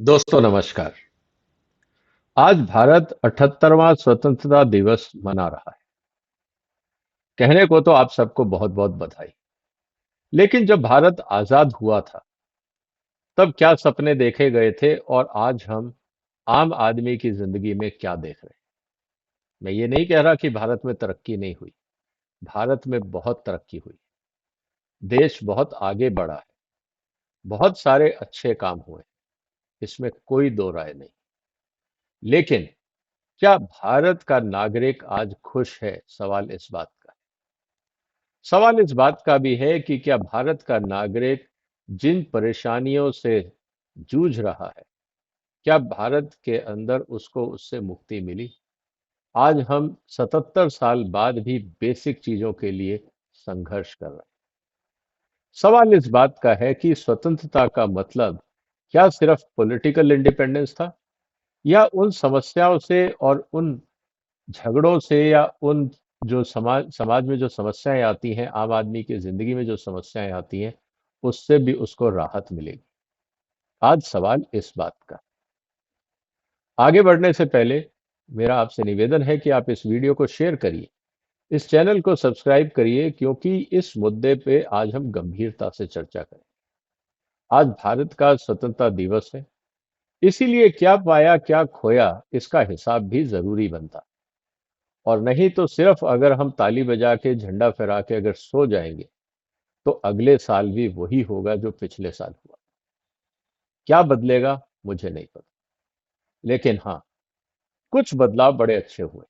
दोस्तों नमस्कार। आज भारत 78वां स्वतंत्रता दिवस मना रहा है। कहने को तो आप सबको बहुत बहुत बधाई। लेकिन जब भारत आजाद हुआ था तब क्या सपने देखे गए थे और आज हम आम आदमी की जिंदगी में क्या देख रहे हैं। मैं ये नहीं कह रहा कि भारत में तरक्की नहीं हुई। भारत में बहुत तरक्की हुई। देश बहुत आगे बढ़ा है। बहुत सारे अच्छे काम हुए। इसमें कोई दो राय नहीं। लेकिन क्या भारत का नागरिक आज खुश है? सवाल इस बात का। सवाल इस बात का भी है कि क्या भारत का नागरिक जिन परेशानियों से जूझ रहा है, क्या भारत के अंदर उसको उससे मुक्ति मिली? आज हम 77 साल बाद भी बेसिक चीजों के लिए संघर्ष कर रहे हैं। सवाल इस बात का है कि स्वतंत्रता का मतलब क्या सिर्फ पॉलिटिकल इंडिपेंडेंस था, या उन समस्याओं से और उन झगड़ों से, या उन जो समाज समाज में जो समस्याएं आती हैं, आम आदमी की जिंदगी में जो समस्याएं आती हैं, उससे भी उसको राहत मिलेगी। आज सवाल इस बात का। आगे बढ़ने से पहले मेरा आपसे निवेदन है कि आप इस वीडियो को शेयर करिए, इस चैनल को सब्सक्राइब करिए, क्योंकि इस मुद्दे पे आज हम गंभीरता से चर्चा करें। आज भारत का स्वतंत्रता दिवस है। इसीलिए क्या पाया क्या खोया, इसका हिसाब भी जरूरी बनता। और नहीं तो सिर्फ अगर हम ताली बजा के झंडा फहरा के अगर सो जाएंगे तो अगले साल भी वही होगा जो पिछले साल हुआ। क्या बदलेगा मुझे नहीं पता। लेकिन हाँ, कुछ बदलाव बड़े अच्छे हुए।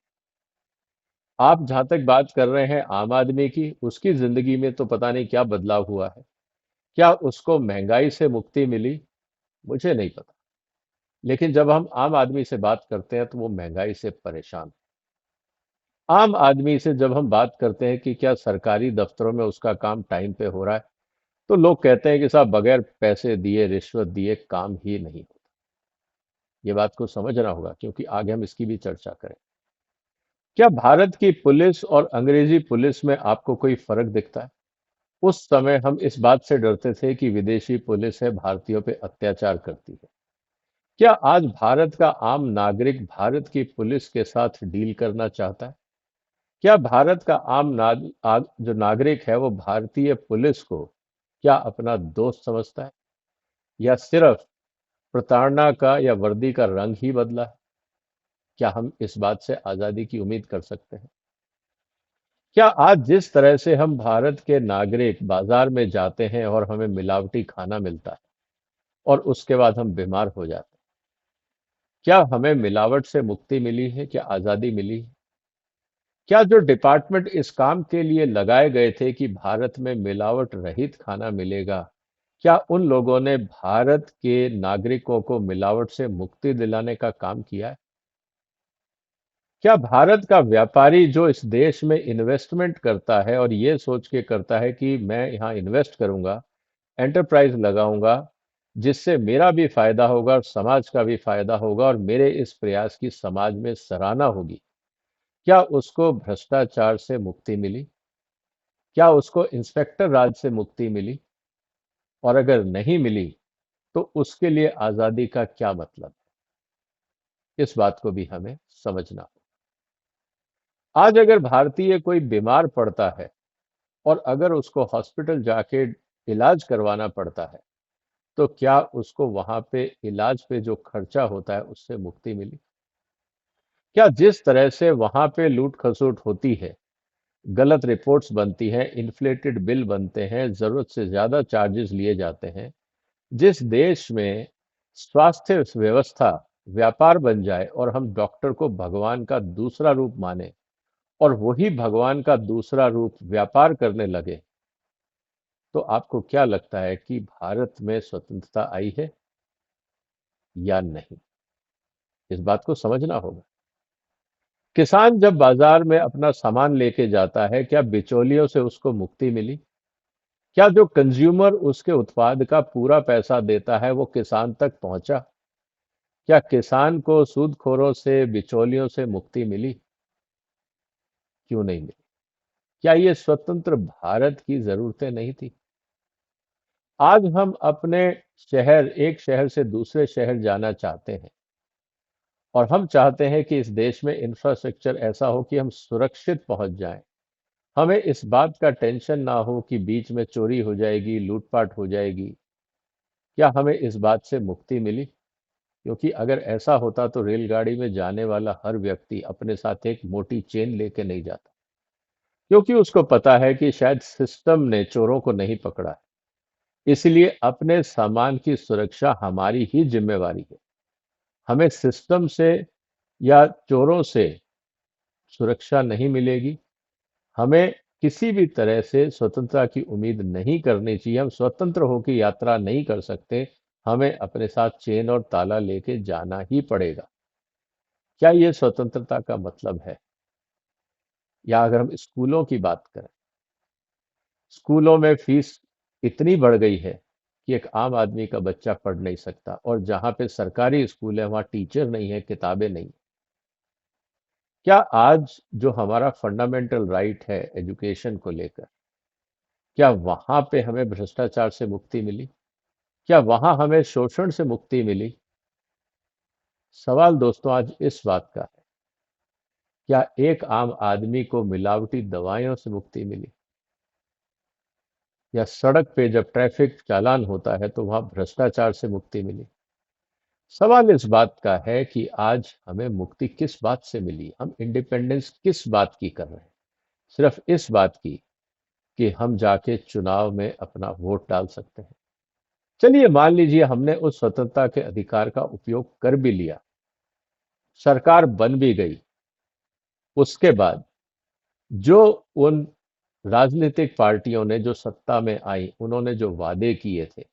आप जहां तक बात कर रहे हैं आम आदमी की, उसकी जिंदगी में तो पता नहीं क्या बदलाव हुआ है। क्या उसको महंगाई से मुक्ति मिली? मुझे नहीं पता। लेकिन जब हम आम आदमी से बात करते हैं तो वो महंगाई से परेशान है। आम आदमी से जब हम बात करते हैं कि क्या सरकारी दफ्तरों में उसका काम टाइम पे हो रहा है, तो लोग कहते हैं कि साहब बगैर पैसे दिए, रिश्वत दिए काम ही नहीं होता। ये बात को समझना होगा, क्योंकि आगे हम इसकी भी चर्चा करें। क्या भारत की पुलिस और अंग्रेजी पुलिस में आपको कोई फर्क दिखता है? उस समय हम इस बात से डरते थे कि विदेशी पुलिस है, भारतीयों पे अत्याचार करती है। क्या आज भारत का आम नागरिक भारत की पुलिस के साथ डील करना चाहता है? क्या भारत का जो नागरिक है वो भारतीय पुलिस को क्या अपना दोस्त समझता है, या सिर्फ प्रताड़ना का या वर्दी का रंग ही बदला है? क्या हम इस बात से आजादी की उम्मीद कर सकते हैं? क्या आज जिस तरह से हम भारत के नागरिक बाजार में जाते हैं और हमें मिलावटी खाना मिलता है और उसके बाद हम बीमार हो जाते हैं, क्या हमें मिलावट से मुक्ति मिली है? क्या आजादी मिली है? क्या जो डिपार्टमेंट इस काम के लिए लगाए गए थे कि भारत में मिलावट रहित खाना मिलेगा, क्या उन लोगों ने भारत के नागरिकों को मिलावट से मुक्ति दिलाने का काम किया है? क्या भारत का व्यापारी जो इस देश में इन्वेस्टमेंट करता है और ये सोच के करता है कि मैं यहाँ इन्वेस्ट करूंगा, एंटरप्राइज लगाऊंगा, जिससे मेरा भी फायदा होगा और समाज का भी फायदा होगा और मेरे इस प्रयास की समाज में सराहना होगी, क्या उसको भ्रष्टाचार से मुक्ति मिली? क्या उसको इंस्पेक्टर राज से मुक्ति मिली? और अगर नहीं मिली तो उसके लिए आजादी का क्या मतलब? इस बात को भी हमें समझना हो। आज अगर भारतीय कोई बीमार पड़ता है और अगर उसको हॉस्पिटल जाके इलाज करवाना पड़ता है, तो क्या उसको वहां पे इलाज पे जो खर्चा होता है उससे मुक्ति मिली? क्या जिस तरह से वहां पे लूट खसोट होती है, गलत रिपोर्ट्स बनती हैं, इन्फ्लेटेड बिल बनते हैं, जरूरत से ज्यादा चार्जेस लिए जाते हैं, जिस देश में स्वास्थ्य व्यवस्था व्यापार बन जाए और हम डॉक्टर को भगवान का दूसरा रूप माने और वही भगवान का दूसरा रूप व्यापार करने लगे, तो आपको क्या लगता है कि भारत में स्वतंत्रता आई है या नहीं? इस बात को समझना होगा। किसान जब बाजार में अपना सामान लेके जाता है, क्या बिचौलियों से उसको मुक्ति मिली? क्या जो कंज्यूमर उसके उत्पाद का पूरा पैसा देता है वो किसान तक पहुंचा? क्या किसान को सूदखोरों से, बिचौलियों से मुक्ति मिली? क्यों नहीं मिली? क्या ये स्वतंत्र भारत की जरूरतें नहीं थी? आज हम अपने शहर एक शहर से दूसरे शहर जाना चाहते हैं और हम चाहते हैं कि इस देश में इंफ्रास्ट्रक्चर ऐसा हो कि हम सुरक्षित पहुंच जाएं। हमें इस बात का टेंशन ना हो कि बीच में चोरी हो जाएगी, लूटपाट हो जाएगी। क्या हमें इस बात से मुक्ति मिली? क्योंकि अगर ऐसा होता तो रेलगाड़ी में जाने वाला हर व्यक्ति अपने साथ एक मोटी चेन लेके नहीं जाता, क्योंकि उसको पता है कि शायद सिस्टम ने चोरों को नहीं पकड़ा है। इसलिए अपने सामान की सुरक्षा हमारी ही जिम्मेवारी है। हमें सिस्टम से या चोरों से सुरक्षा नहीं मिलेगी। हमें किसी भी तरह से स्वतंत्रता की उम्मीद नहीं करनी चाहिए। हम स्वतंत्र होकर यात्रा नहीं कर सकते। हमें अपने साथ चेन और ताला लेके जाना ही पड़ेगा। क्या ये स्वतंत्रता का मतलब है? या अगर हम स्कूलों की बात करें, स्कूलों में फीस इतनी बढ़ गई है कि एक आम आदमी का बच्चा पढ़ नहीं सकता, और जहाँ पे सरकारी स्कूल है वहाँ टीचर नहीं है, किताबें नहीं। क्या आज जो हमारा फंडामेंटल राइट है एजुकेशन को लेकर, क्या वहां पे हमें भ्रष्टाचार से मुक्ति मिली? क्या वहां हमें शोषण से मुक्ति मिली? सवाल दोस्तों आज इस बात का है, क्या एक आम आदमी को मिलावटी दवाइयों से मुक्ति मिली? या सड़क पे जब ट्रैफिक चालान होता है तो वहां भ्रष्टाचार से मुक्ति मिली? सवाल इस बात का है कि आज हमें मुक्ति किस बात से मिली, हम इंडिपेंडेंस किस बात की कर रहे हैं? सिर्फ इस बात की कि हम जाके चुनाव में अपना वोट डाल सकते हैं। चलिए मान लीजिए हमने उस स्वतंत्रता के अधिकार का उपयोग कर भी लिया, सरकार बन भी गई। उसके बाद जो उन राजनीतिक पार्टियों ने जो सत्ता में आई, उन्होंने जो वादे किए थे,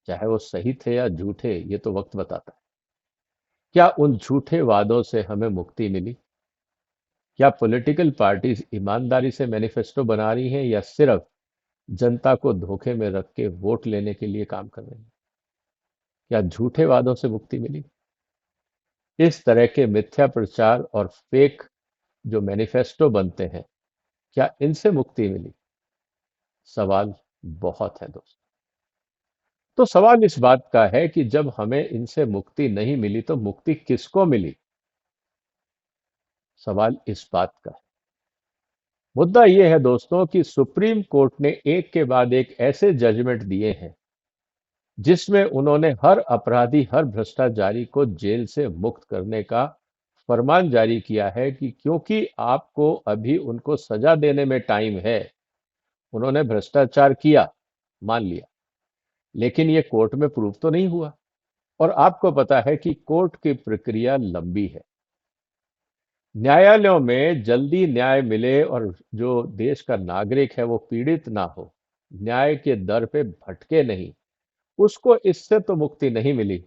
चाहे वो सही थे या झूठे, ये तो वक्त बताता है। क्या उन झूठे वादों से हमें मुक्ति मिली? क्या पॉलिटिकल पार्टीज ईमानदारी से मैनिफेस्टो बना रही हैं या सिर्फ जनता को धोखे में रख के वोट लेने के लिए काम कर रही हैं? क्या झूठे वादों से मुक्ति मिली? इस तरह के मिथ्या प्रचार और फेक जो मैनिफेस्टो बनते हैं, क्या इनसे मुक्ति मिली? सवाल बहुत है दोस्त। तो सवाल इस बात का है कि जब हमें इनसे मुक्ति नहीं मिली तो मुक्ति किसको मिली? सवाल इस बात का है। मुद्दा यह है दोस्तों कि सुप्रीम कोर्ट ने एक के बाद एक ऐसे जजमेंट दिए हैं जिसमें उन्होंने हर अपराधी, हर भ्रष्टाचारी को जेल से मुक्त करने का फरमान जारी किया है कि क्योंकि आपको अभी उनको सजा देने में टाइम है। उन्होंने भ्रष्टाचार किया, मान लिया, लेकिन ये कोर्ट में प्रूफ तो नहीं हुआ। और आपको पता है कि कोर्ट की प्रक्रिया लंबी है। न्यायालयों में जल्दी न्याय मिले और जो देश का नागरिक है वो पीड़ित ना हो, न्याय के दर पे भटके नहीं, उसको इससे तो मुक्ति नहीं मिली।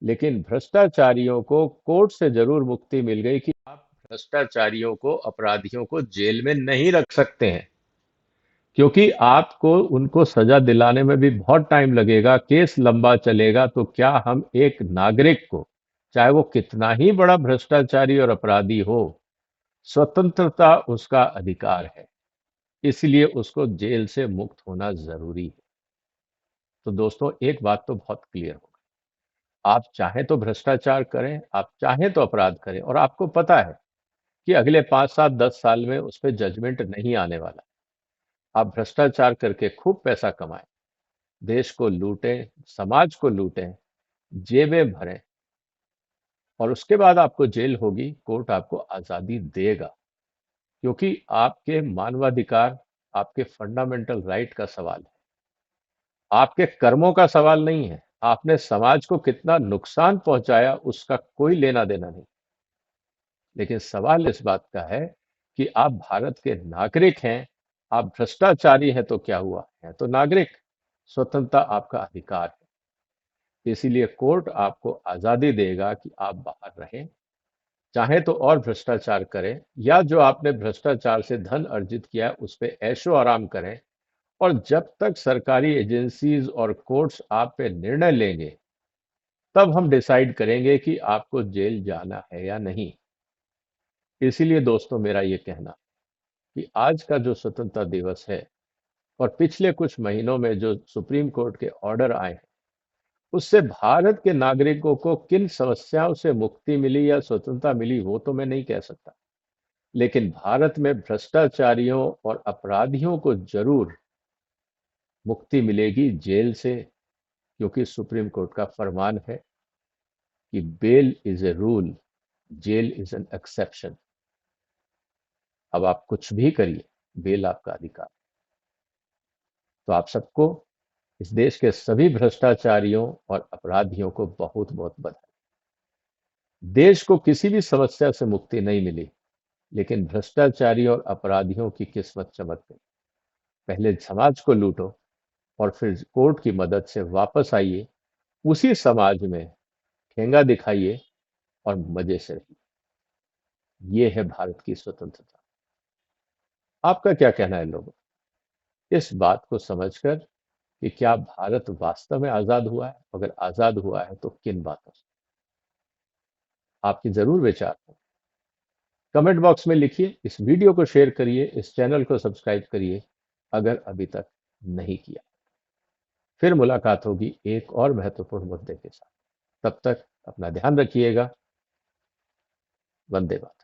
लेकिन भ्रष्टाचारियों को कोर्ट से जरूर मुक्ति मिल गई कि आप भ्रष्टाचारियों को, अपराधियों को जेल में नहीं रख सकते हैं, क्योंकि आपको उनको सजा दिलाने में भी बहुत टाइम लगेगा, केस लंबा चलेगा। तो क्या हम एक नागरिक को, चाहे वो कितना ही बड़ा भ्रष्टाचारी और अपराधी हो, स्वतंत्रता उसका अधिकार है, इसलिए उसको जेल से मुक्त होना जरूरी है। तो दोस्तों एक बात तो बहुत क्लियर हो, आप चाहें तो भ्रष्टाचार करें, आप चाहें तो अपराध करें, और आपको पता है कि अगले 5 7 10 साल में उस पर जजमेंट नहीं आने वाला। आप भ्रष्टाचार करके खूब पैसा कमाएं, देश को लूटें, समाज को लूटें, जेबें भरें, और उसके बाद आपको जेल होगी, कोर्ट आपको आजादी देगा, क्योंकि आपके मानवाधिकार, आपके फंडामेंटल राइट का सवाल है, आपके कर्मों का सवाल नहीं है। आपने समाज को कितना नुकसान पहुंचाया उसका कोई लेना देना नहीं। लेकिन सवाल इस बात का है कि आप भारत के नागरिक हैं, आप भ्रष्टाचारी हैं तो क्या हुआ, है तो नागरिक। स्वतंत्रता आपका अधिकार है, इसीलिए कोर्ट आपको आजादी देगा कि आप बाहर रहें, चाहे तो और भ्रष्टाचार करें, या जो आपने भ्रष्टाचार से धन अर्जित किया है उस पे ऐशो आराम करें। और जब तक सरकारी एजेंसीज और कोर्ट्स आप पे निर्णय लेंगे, तब हम डिसाइड करेंगे कि आपको जेल जाना है या नहीं। इसीलिए दोस्तों मेरा ये कहना कि आज का जो स्वतंत्रता दिवस है, और पिछले कुछ महीनों में जो सुप्रीम कोर्ट के ऑर्डर आए हैं, उससे भारत के नागरिकों को किन समस्याओं से मुक्ति मिली या स्वतंत्रता मिली वो तो मैं नहीं कह सकता, लेकिन भारत में भ्रष्टाचारियों और अपराधियों को जरूर मुक्ति मिलेगी जेल से, क्योंकि सुप्रीम कोर्ट का फरमान है कि bail is a rule, jail is an exception. अब आप कुछ भी करिए, बेल आपका अधिकार। तो आप सबको, इस देश के सभी भ्रष्टाचारियों और अपराधियों को बहुत बहुत बधाई। देश को किसी भी समस्या से मुक्ति नहीं मिली, लेकिन भ्रष्टाचारी और अपराधियों की किस्मत चमक गई। पहले समाज को लूटो और फिर कोर्ट की मदद से वापस आइए, उसी समाज में ठेंगा दिखाइए और मजे से रहिए। ये है भारत की स्वतंत्रता। आपका क्या कहना है लोगों, इस बात को समझकर कि क्या भारत वास्तव में आजाद हुआ है? अगर आजाद हुआ है तो किन बातों से? आपके जरूर विचार हो, कमेंट बॉक्स में लिखिए। इस वीडियो को शेयर करिए, इस चैनल को सब्सक्राइब करिए अगर अभी तक नहीं किया। फिर मुलाकात होगी एक और महत्वपूर्ण मुद्दे के साथ। तब तक अपना ध्यान रखिएगा। वंदे मातरम।